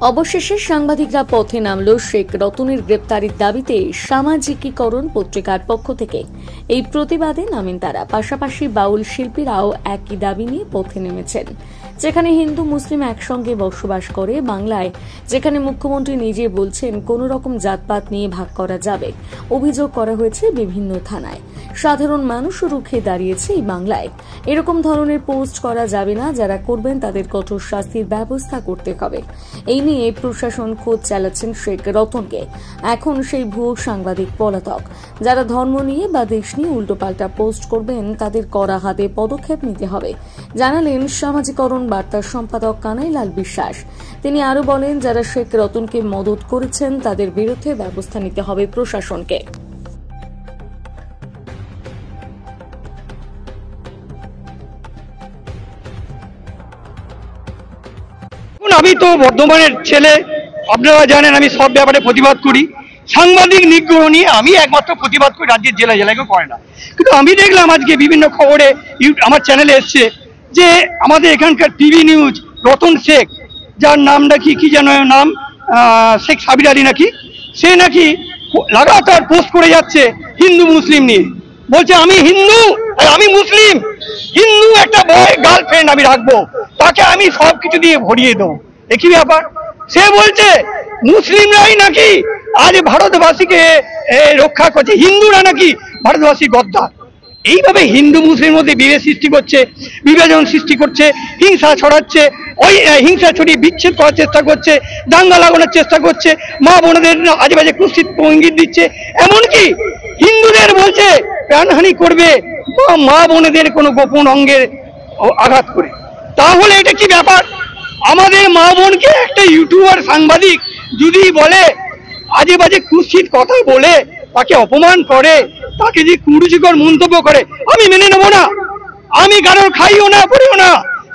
অবশেষে সাংবাদিকরা পথে নামল শেখ রতনের গ্রেপ্তারের দাবিতে সামাজিকীকরণ পত্রিকার পক্ষ থেকে এই প্রতিবাদে নামেন তারা। পাশাপাশি বাউল শিল্পীরাও একই দাবি নিয়ে পথে নেমেছেন। যেখানে হিন্দু মুসলিম একসঙ্গে বসবাস করে বাংলায়, যেখানে মুখ্যমন্ত্রী নিজে বলছেন কোন রকম জাতপাত নিয়ে ভাগ করা যাবে, অভিযোগ করা হয়েছে বিভিন্ন থানায়। সাধারণ মানুষও রুখে দাঁড়িয়েছে এই বাংলায়। এরকম ধরনের পোস্ট করা যাবে না, যারা করবেন তাদের কঠোর শাস্তির ব্যবস্থা করতে হবে। এই নিয়ে প্রশাসন খোঁজ চালাচ্ছেন শেখ রতনকে। এখন সেই ভুয়ো সাংবাদিক পলাতক। যারা ধর্ম নিয়ে বা দেশ নিয়ে উল্টোপাল্টা পোস্ট করবেন তাদের কড়া হাতে পদক্ষেপ নিতে হবে, জানালেন সামাজিকরণ বার্তার সম্পাদক কানাইলাল বিশ্বাস। তিনি আরো বলেন, যারা শেখ রতনকে মদত করেছেন তাদের বিরুদ্ধে ব্যবস্থা নিতে হবে প্রশাসনকে। আমি তো বর্ধমানের ছেলে, আপনারা জানেন আমি সব ব্যাপারে প্রতিবাদ করি। সাংবাদিক নিগ্রহ নিয়ে আমি একমাত্র প্রতিবাদ করি, রাজ্যের জেলায় জেলায় কেউ করে না। কিন্তু আমি দেখলাম আজকে বিভিন্ন খবরে আমার চ্যানেলে এসছে যে আমাদের এখানকার টিভি নিউজ রতন শেখ, যার নামটা কি যেন নাম, শেখ সাবির আলী নাকি, সে নাকি লাগাতার পোস্ট করে যাচ্ছে হিন্দু মুসলিম নিয়ে। বলছে আমি হিন্দু, আমি মুসলিম, হিন্দু একটা বয় গার্লফ্রেন্ড আমি রাখবো, তাকে আমি সবকিছু দিয়ে ভরিয়ে দেবো। একই ব্যাপার সে বলছে মুসলিমরাই নাকি আজ ভারতবাসীকে রক্ষা করছে, হিন্দুরা নাকি ভারতবাসী গদ্দার। এইভাবে হিন্দু মুসলিমের মধ্যে বিভেদ সৃষ্টি করছে, বিভাজন সৃষ্টি করছে, হিংসা ছড়াচ্ছে, ওই হিংসা ছড়িয়ে বিচ্ছেদ করার চেষ্টা করছে, দাঙ্গা লাগানোর চেষ্টা করছে, মা বোনদের আজে বাজে কুৎসিত ইঙ্গিত দিচ্ছে। এমনকি হিন্দুদের বলছে প্রাণহানি করবে মা বোনদের কোনো গোপন অঙ্গের আঘাত করে। তাহলে এটা কি ব্যাপার? আমাদের মা বোনকে একটা ইউটিউবার সাংবাদিক যদি বলে আজে বাজে কুৎসিত কথা বলে, তাকে অপমান করে, তাকে যে কুরুচিকর মন্তব্য করে, আমি মেনে নেব না। আমি কারোর খাইও না পড়িও না।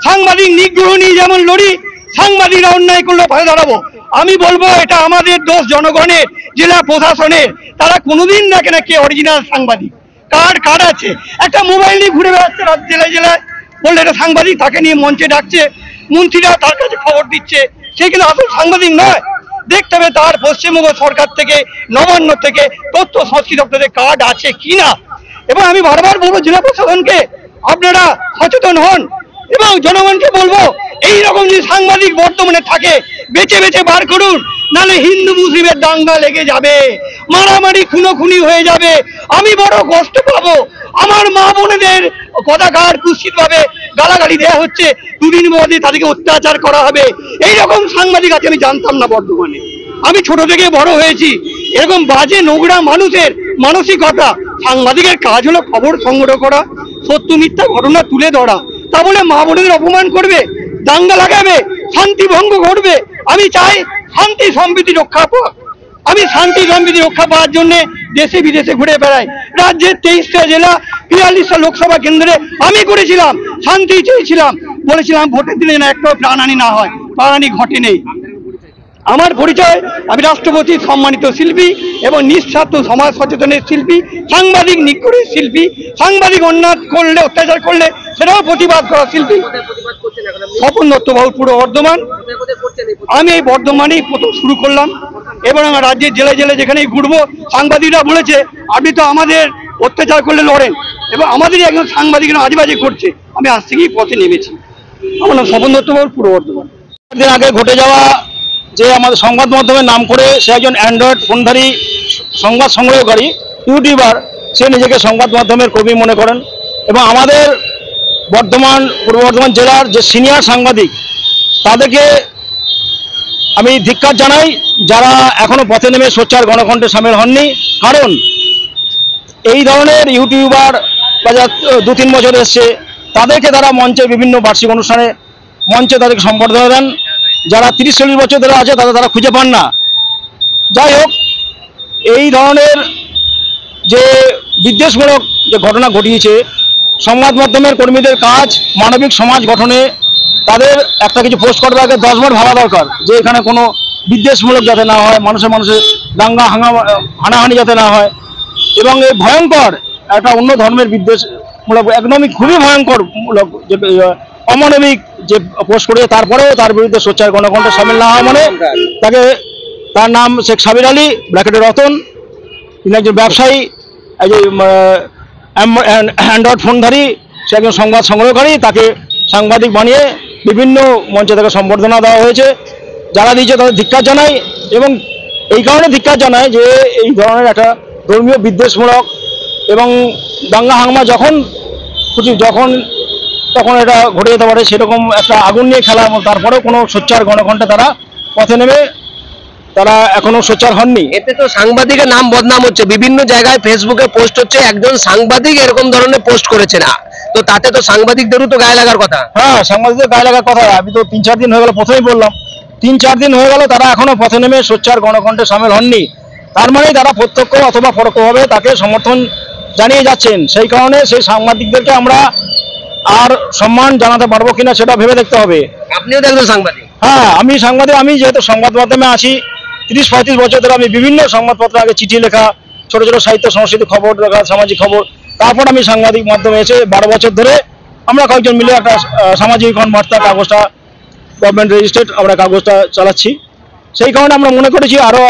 সাংবাদিক নিগ্রহ নিয়ে যেমন লড়ি, সাংবাদিকরা অন্যায় করলে পাশে দাঁড়াবো। আমি বলবো এটা আমাদের দোষ, জনগণের, জেলা প্রশাসনের। তারা কোনোদিন দেখে না কে অরিজিনাল সাংবাদিক, কার আছে। একটা মোবাইল নিয়ে ঘুরে বেড়াচ্ছে জেলায় জেলায়, বললে এটা সাংবাদিক, তাকে নিয়ে মঞ্চে ডাকছে, মন্ত্রীরা তার কাছে খবর দিচ্ছে, সে কিন্তু আসল সাংবাদিক নয়। দেখতে হবে তার পশ্চিমবঙ্গ সরকার থেকে, নবান্ন থেকে, তথ্য সংস্কৃতি দপ্তরের কার্ড আছে কিনা। এবং আমি বারবার বলবো জেলা প্রশাসনকে, আপনারা সচেতন হন। এবং জনগণকে বলবো এইরকম যদি সাংবাদিক বর্তমানে থাকে বেছে বেছে বার করুন, নাহলে হিন্দু মুসলিমের দাঙ্গা লেগে যাবে, মারামারি খুনোখুনি হয়ে যাবে, আমি বড় কষ্ট পাবো। আমার মা বোনেদের কথাকার কুৎসিত ভাবে গালাগালি দেওয়া হচ্ছে, দুদিন মধ্যে তাদেরকে অত্যাচার করা হবে। এইরকম সাংবাদিক আছে আমি জানতাম না বর্তমানে। আমি ছোট থেকে বড় হয়েছি। এরকম বাজে নোংরা মানুষের মানসিকতা। সাংবাদিকের কাজ হলো খবর সংগ্রহ করা, সত্য মিথ্যা ঘটনা তুলে ধরা। তা বলে মা বোনেদের অপমান করবে, দাঙ্গা লাগাবে, শান্তি ভঙ্গ ঘটবে। আমি চাই শান্তি সম্প্রীতি রক্ষা পাওয়া। আমি শান্তি সম্প্রীতি রক্ষা পাওয়ার জন্য দেশে বিদেশে ঘুরে বেড়াই। রাজ্যের 23টা জেলা, 42টা লোকসভা কেন্দ্রে আমি করেছিলাম, শান্তি চেয়েছিলাম, বলেছিলাম ভোটের দিনে যেন একটাও প্রাণহানি না হয়, প্রাণহানি ঘটেনি। আমার পরিচয়, আমি রাষ্ট্রপতির সম্মানিত শিল্পী এবং নিঃস্বার্থ সমাজ সচেতনের শিল্পী, সাংবাদিক নিগ্রহের শিল্পী। সাংবাদিক অন্যায় করলে, অত্যাচার করলে সেটাও প্রতিবাদ করা শিল্পী। স্বপন দত্ত বাবু, পূর্ব বর্ধমান। আমি এই বর্ধমানেই প্রথম শুরু করলাম এবং আমার রাজ্যের জেলায় জেলায় যেখানেই ঘুরবো, সাংবাদিকরা বলেছে আপনি তো আমাদের অত্যাচার করলে লড়েন, এবং আমাদেরই একজন সাংবাদিকরা আজেবাজে করছে। আমি আজ থেকেই পথে নেমেছি। আমার নাম স্বপন দত্ত বাবু, পূর্ব বর্ধমান। দিন আগে ঘটে যাওয়া যে আমাদের সংবাদ মাধ্যমের নাম করে সে একজন অ্যান্ড্রয়েড ফোনধারী সংবাদ সংগ্রহকারী ইউটিউবার, সে নিজেকে সংবাদ মাধ্যমের কর্মী মনে করেন। এবং আমাদের পূর্ব বর্ধমান জেলার যে সিনিয়র সাংবাদিক, তাদেরকে আমি ধিক্কার জানাই, যারা এখনো পথে নেমে সোচ্চার গণকণ্ঠে সামিল হননি। কারণ এই ধরনের ইউটিউবার বা যা 2-3 বছর এসছে, তাদেরকে তারা মঞ্চে বিভিন্ন বার্ষিক অনুষ্ঠানে মঞ্চে তাদেরকে সম্বর্ধনা দেন। যারা 30-40 বছর ধরে আছে তারা খুঁজে পান না। যাই হোক, এই ধরনের যে বিদ্বেষমূলক যে ঘটনা ঘটিয়েছে, সংবাদ মাধ্যমের কর্মীদের কাজ মানবিক সমাজ গঠনে। তাদের একটা কিছু পোস্ট করার আগে 10 বার ভাবা দরকার যে এখানে কোনো বিদ্বেষমূলক যাতে না হয়, মানুষের দাঙ্গা হানাহানি যাতে না হয়। এবং এই ভয়ঙ্কর একটা অন্য ধর্মের বিদ্বেষমূলক, একদমই খুবই ভয়ঙ্কর মূলক যে অমানবিক যে পোস্ট করেছে তারপরেও তার বিরুদ্ধে সোচ্চার গণকণ্ঠে সামিল না হওয়া মানে তাকে, তার নাম শেখ সাবির আলী ব্র্যাকেটে রতন, তিনি একজন ব্যবসায়ী, একজন অ্যান্ড্রয়েড ফোনধারী, সে একজন সংবাদ সংগ্রহকারী, তাকে সাংবাদিক বানিয়ে বিভিন্ন মঞ্চে তাকে সম্বর্ধনা দেওয়া হয়েছে। যারা দিয়েছে তাদের ধিক্কার জানাই, এবং এই কারণে ধিক্কার জানায় যে এই ধরনের একটা ধর্মীয় বিদ্বেষমূলক এবং দাঙ্গা হাঙ্গামা যখন তখন এটা ঘটে যেতে পারে, সেরকম একটা আগুন নিয়ে খেলা, এবং তারপরেও কোনো সোচ্চার গণকণ্ঠে তারা পথে নেমে তারা এখনো সোচ্চার হননি। এতে তো সাংবাদিকের নাম বদনাম হচ্ছে, বিভিন্ন জায়গায় ফেসবুকে পোস্ট হচ্ছে একজন সাংবাদিক এরকম ধরনের পোস্ট করেছে না, তো তাতে তো সাংবাদিকদেরও তো গায়ে লাগার কথা। হ্যাঁ, সাংবাদিকদের গায়ে লাগার কথা। আমি তো 3-4 দিন হয়ে গেল, প্রথমেই বললাম 3-4 দিন হয়ে গেল তারা এখনো পথে নেমে সোচ্চার গণকণ্ঠে সামিল হননি। তার মানে তারা প্রত্যক্ষ অথবা পরোক্ষভাবে তাকে সমর্থন জানিয়ে যাচ্ছেন। সেই কারণে সেই সাংবাদিকদেরকে আমরা আর সম্মান জানাতে পারবো কিনা সেটা ভেবে দেখতে হবে। আপনিও তো একজন সাংবাদিক। হ্যাঁ, আমি সাংবাদিক। আমি যেহেতু সংবাদ মাধ্যমে আছি 30-35 বছর ধরে, আমি বিভিন্ন সংবাদপত্র, আগে চিঠি লেখা, ছোট ছোট সাহিত্য সংস্কৃতি খবর লেখা, সামাজিক খবর, তারপর আমি সাংবাদিক মাধ্যমে এসে 12 বছর ধরে আমরা কয়েকজন মিলে একটা সামাজিক বার্তা কাগজটা, গভর্নমেন্ট রেজিস্ট্রেড আমরা কাগজটা চালাচ্ছি। সেই কারণে আমরা মনে করেছি আরও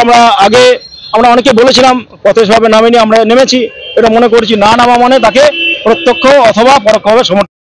আমরা অনেকে বলেছিলাম প্রত্যক্ষভাবে নামিনি, আমরা নেমেছি। এটা মনে করেছি না নামা মানে তাকে প্রত্যক্ষ অথবা পরোক্ষভাবে সমর্থন